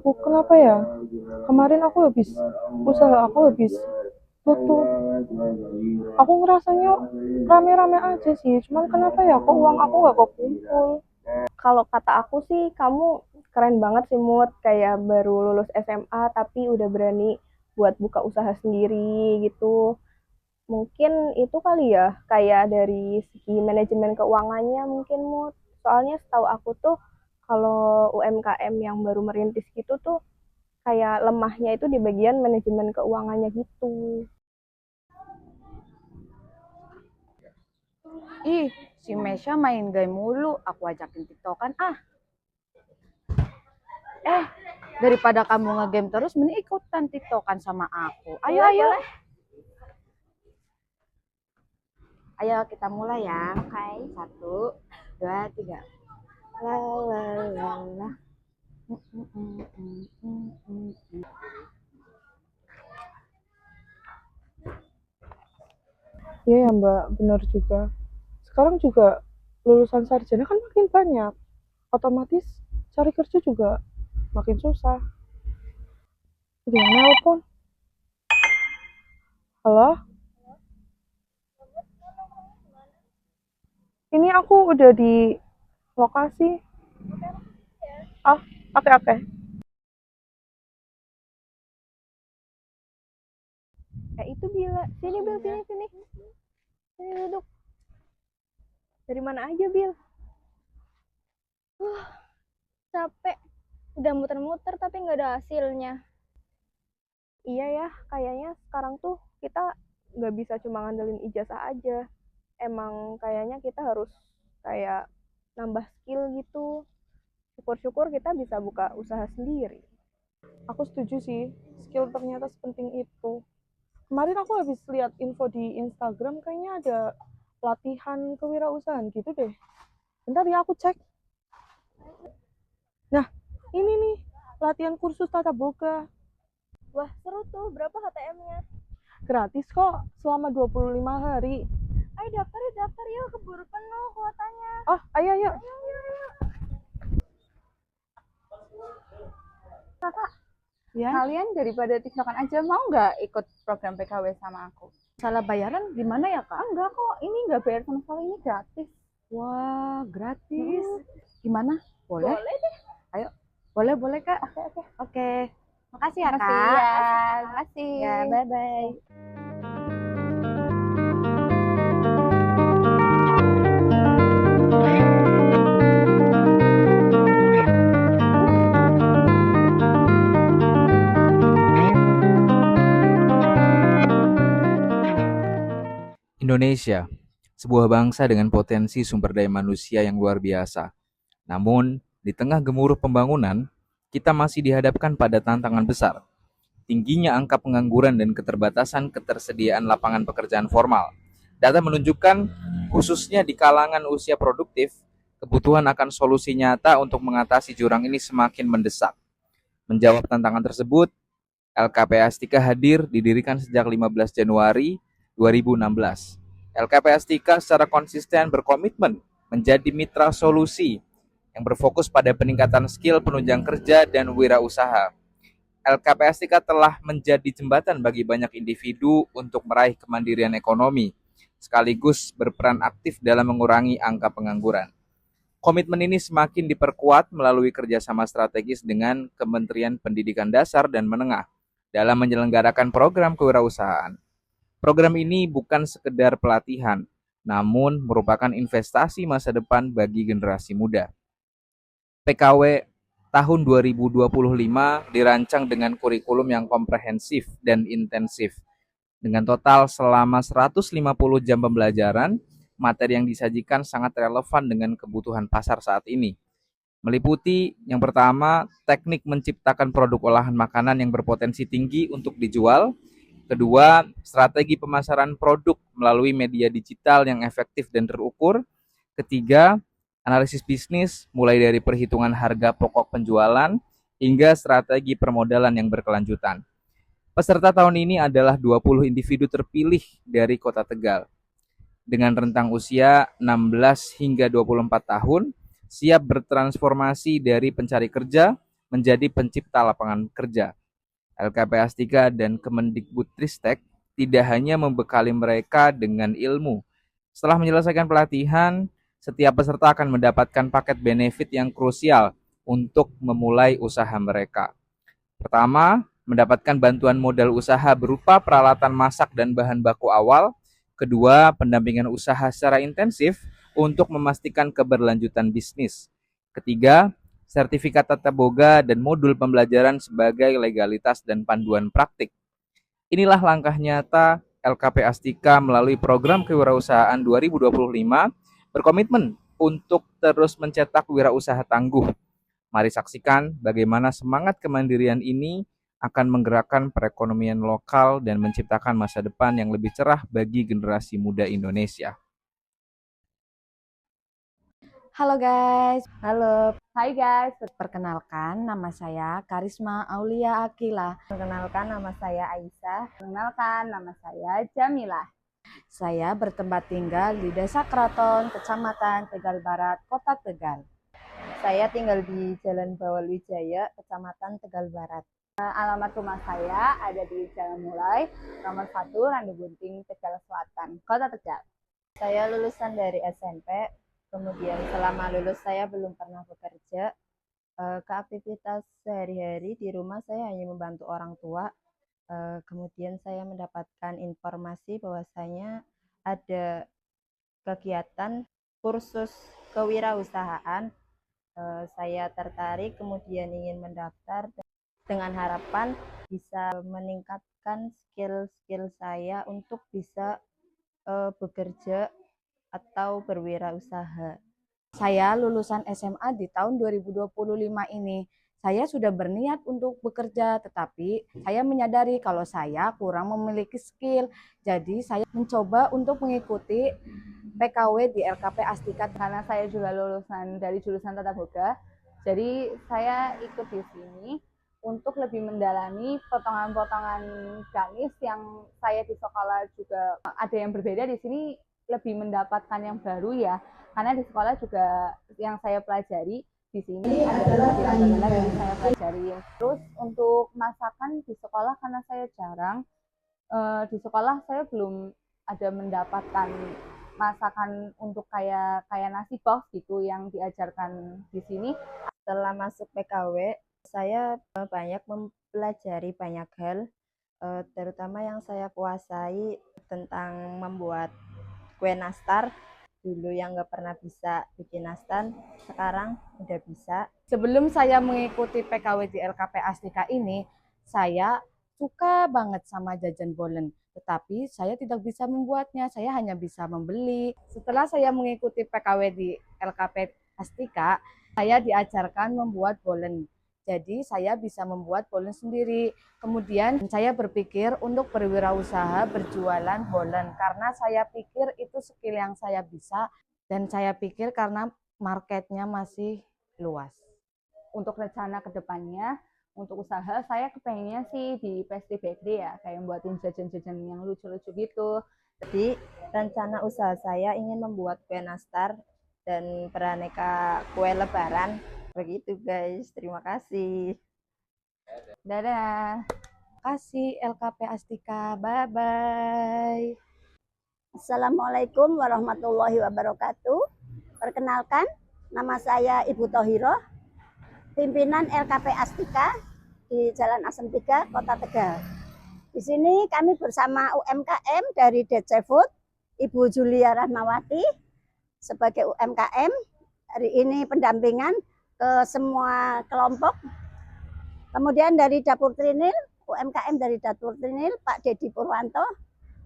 aku, kenapa ya? Kemarin aku habis tutup. Aku ngerasanya rame-rame aja sih, cuman kenapa ya kok uang aku gak kekumpul? Kalau kata aku sih, kamu keren banget sih, Mut. Kayak baru lulus SMA, tapi udah berani buat buka usaha sendiri gitu. Mungkin itu kali ya, kayak dari segi manajemen keuangannya mungkin, Mut. Soalnya setahu aku tuh, kalau UMKM yang baru merintis gitu tuh, kayak lemahnya itu di bagian manajemen keuangannya gitu. Ih, si Mesya main game mulu. Aku ajakin TikTokan ah. Eh, daripada kamu ngegame terus, mending ikutan TikTokan sama aku. Ayo, Boleh, ayo. boleh. Ayo kita mulai ya. Oke. Satu, dua, tiga. La la la la. Iya ya Mbak, benar juga. Sekarang juga lulusan sarjana kan makin banyak, otomatis cari kerja juga makin susah. Dia nelpon. Halo? Ini aku udah di lokasi. Ah, oke. Itu Bila. Sini, Bil, sini, sini. Sini duduk. Dari mana aja, Bil? Capek. Udah muter-muter tapi nggak ada hasilnya. Iya ya, kayaknya sekarang tuh kita nggak bisa cuma ngandelin ijazah aja. Emang kayaknya kita harus kayak nambah skill gitu. Syukur-syukur kita bisa buka usaha sendiri. Aku setuju sih, skill ternyata sepenting itu. Kemarin aku habis lihat info di Instagram, kayaknya ada pelatihan kewirausahaan gitu deh. Bentar ya, aku cek. Nah, ini nih, latihan kursus tata boga. Wah, seru tuh. Berapa HTM-nya? Gratis kok, selama 25 hari. Ayo daftar yuk, keburu penuh kuotanya. Oh, ayo. Kakak, Ya, kalian daripada TikTokan aja mau nggak ikut program PKW sama aku? Salah bayaran gimana ya kak? Enggak kok, ini nggak bayar sama sekali, ini gratis. Wah, gratis. Gimana? Boleh? Boleh deh. Ayo, boleh kak. Oke. Makasih ya Makasih kak. ya. Makasih. Ya, bye-bye. Indonesia, sebuah bangsa dengan potensi sumber daya manusia yang luar biasa. Namun, di tengah gemuruh pembangunan, kita masih dihadapkan pada tantangan besar. Tingginya angka pengangguran dan keterbatasan ketersediaan lapangan pekerjaan formal. Data menunjukkan, khususnya di kalangan usia produktif, kebutuhan akan solusi nyata untuk mengatasi jurang ini semakin mendesak. Menjawab tantangan tersebut, LKP Astika hadir didirikan sejak 15 Januari 2016. LKP Astika secara konsisten berkomitmen menjadi mitra solusi yang berfokus pada peningkatan skill penunjang kerja dan wirausaha. LKP Astika telah menjadi jembatan bagi banyak individu untuk meraih kemandirian ekonomi, sekaligus berperan aktif dalam mengurangi angka pengangguran. Komitmen ini semakin diperkuat melalui kerjasama strategis dengan Kementerian Pendidikan Dasar dan Menengah dalam menyelenggarakan program kewirausahaan. Program ini bukan sekedar pelatihan, namun merupakan investasi masa depan bagi generasi muda. PKW tahun 2025 dirancang dengan kurikulum yang komprehensif dan intensif. Dengan total selama 150 jam pembelajaran, materi yang disajikan sangat relevan dengan kebutuhan pasar saat ini. Meliputi yang pertama, teknik menciptakan produk olahan makanan yang berpotensi tinggi untuk dijual. Kedua, strategi pemasaran produk melalui media digital yang efektif dan terukur. Ketiga, analisis bisnis mulai dari perhitungan harga pokok penjualan hingga strategi permodalan yang berkelanjutan. Peserta tahun ini adalah 20 individu terpilih dari Kota Tegal. Dengan rentang usia 16 hingga 24 tahun, siap bertransformasi dari pencari kerja menjadi pencipta lapangan kerja. LKP Astika dan Kemendikbudristek tidak hanya membekali mereka dengan ilmu. Setelah menyelesaikan pelatihan, setiap peserta akan mendapatkan paket benefit yang krusial untuk memulai usaha mereka. Pertama, mendapatkan bantuan modal usaha berupa peralatan masak dan bahan baku awal. Kedua, pendampingan usaha secara intensif untuk memastikan keberlanjutan bisnis. Ketiga, sertifikat tata boga dan modul pembelajaran sebagai legalitas dan panduan praktik. Inilah langkah nyata LKP Astika melalui program kewirausahaan 2025 berkomitmen untuk terus mencetak wirausaha tangguh. Mari saksikan bagaimana semangat kemandirian ini akan menggerakkan perekonomian lokal dan menciptakan masa depan yang lebih cerah bagi generasi muda Indonesia. Halo guys, Halo, hai guys. Perkenalkan, nama saya Karisma Aulia Akila. perkenalkan nama saya Aisyah. Perkenalkan, nama saya Jamilah. Saya bertempat tinggal di Desa Kraton, Kecamatan Tegal Barat, Kota Tegal. Saya tinggal di Jalan Bawalwijaya, Kecamatan Tegal Barat. Alamat rumah saya ada di Jalan Mulai, nomor 1, Randu Bunting, Tegal Selatan, Kota Tegal. Saya lulusan dari SMP, kemudian selama lulus saya belum pernah bekerja. Aktivitas sehari-hari di rumah saya hanya membantu orang tua. Kemudian saya mendapatkan informasi bahwasanya ada kegiatan kursus kewirausahaan. Saya tertarik, kemudian ingin mendaftar dengan harapan bisa meningkatkan skill-skill saya untuk bisa bekerja atau berwirausaha. Saya lulusan SMA di tahun 2025 ini. Saya sudah berniat untuk bekerja, tetapi saya menyadari kalau saya kurang memiliki skill. Jadi saya mencoba untuk mengikuti PKW di LKP Astika. Karena saya juga lulusan dari jurusan Tata Boga, jadi saya ikut di sini untuk lebih mendalami potongan-potongan ganis yang saya di sekolah juga ada yang berbeda. Di sini lebih mendapatkan yang baru ya, karena di sekolah juga yang saya pelajari di sini adalah yang benar yang saya pelajari. Terus untuk masakan di sekolah, karena saya jarang di sekolah, saya belum ada mendapatkan masakan untuk kayak nasi box gitu yang diajarkan di sini. Setelah masuk PKW, saya banyak mempelajari banyak hal, terutama yang saya kuasai tentang membuat kue nastar. Dulu yang nggak pernah bisa bikin nastar, sekarang udah bisa. Sebelum saya mengikuti PKW di LKP Astika ini, saya suka banget sama jajan bolen. Tetapi saya tidak bisa membuatnya, saya hanya bisa membeli. Setelah saya mengikuti PKW di LKP Astika, saya diajarkan membuat bolen. Jadi saya bisa membuat bolen sendiri. Kemudian saya berpikir untuk berwirausaha berjualan bolen. Karena saya pikir itu skill yang saya bisa. Dan saya pikir karena marketnya masih luas. Untuk rencana kedepannya, untuk usaha, saya kepengennya sih di pastry bakery ya, kayak buatin jajan-jajan yang lucu-lucu gitu. Jadi rencana usaha saya ingin membuat kue nastar dan beraneka kue lebaran. Begitu guys, terima kasih. Dadah. Terima kasih LKP Astika, bye-bye. Assalamualaikum warahmatullahi wabarakatuh. Perkenalkan, nama saya Ibu Thohiroh, pimpinan LKP Astika di Jalan Asem 3, Kota Tegal. Di sini kami bersama UMKM dari DC Food, Ibu Julia Rahmawati sebagai UMKM. Hari ini pendampingan ke semua kelompok. Kemudian dari Dapur Trinil, UMKM dari Dapur Trinil, Pak Dedi Purwanto.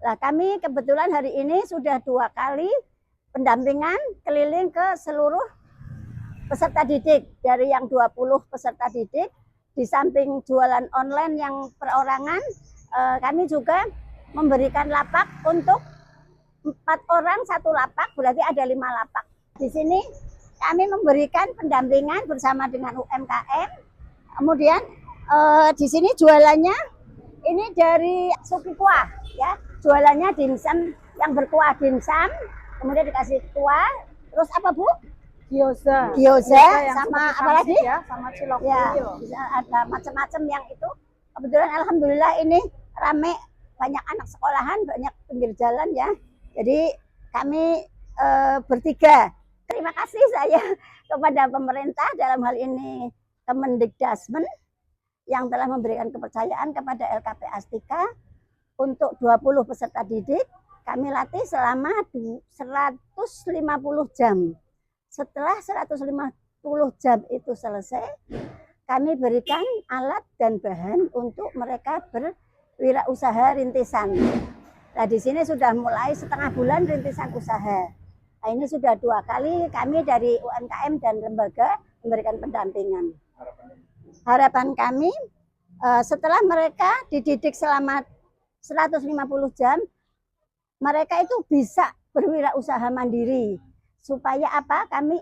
Nah, kami kebetulan hari ini sudah 2 kali pendampingan keliling ke seluruh peserta didik. Dari yang 20 peserta didik, di samping jualan online yang perorangan, kami juga memberikan lapak untuk 4 orang 1 lapak, berarti ada 5 lapak. Di sini kami memberikan pendampingan bersama dengan UMKM. Kemudian di sini jualannya ini dari Suki Kuah ya. Jualannya dimsum yang berkuah dimsum, kemudian dikasih kuah. Terus apa Bu? Gyoza. gyoza yang sama seperti apa lagi? pangsit ya, sama cilok Ya, tuyul. bisa ada macam-macam yang itu. Kebetulan alhamdulillah ini rame, banyak anak sekolahan, banyak pinggir jalan ya. Jadi kami bertiga. Terima kasih saya kepada pemerintah dalam hal ini Kemendikdasmen yang telah memberikan kepercayaan kepada LKP Astika untuk 20 peserta didik. Kami latih selama 150 jam. Setelah 150 jam itu selesai, kami berikan alat dan bahan untuk mereka berwirausaha rintisan. Nah, di sini sudah mulai setengah bulan rintisan usaha. Nah, ini sudah 2 kali kami dari UMKM dan lembaga memberikan pendampingan. Harapan kami setelah mereka dididik selama 150 jam, mereka itu bisa berwirausaha mandiri. Supaya apa? Kami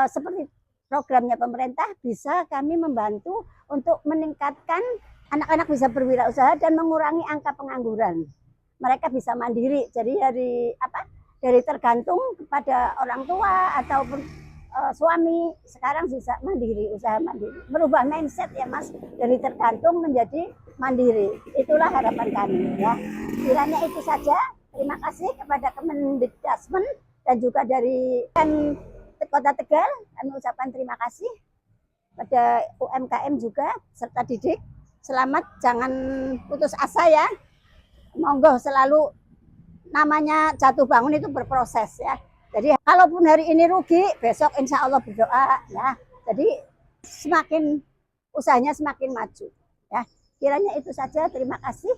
seperti programnya pemerintah bisa kami membantu untuk meningkatkan anak-anak bisa berwirausaha dan mengurangi angka pengangguran. Mereka bisa mandiri. Jadi dari tergantung kepada orang tua ataupun suami, sekarang bisa mandiri, usaha mandiri. Merubah mindset ya Mas, dari tergantung menjadi mandiri. Itulah harapan kami ya. Kiranya itu saja. Terima kasih kepada Kemendikdasmen dan juga dari Kota Tegal. Kami ucapkan terima kasih pada UMKM juga serta didik. Selamat, jangan putus asa ya. Monggo selalu, namanya jatuh bangun itu berproses ya. Jadi kalaupun hari ini rugi, besok insya Allah berdoa ya. Jadi semakin usahanya semakin maju ya. Kiranya itu saja. Terima kasih.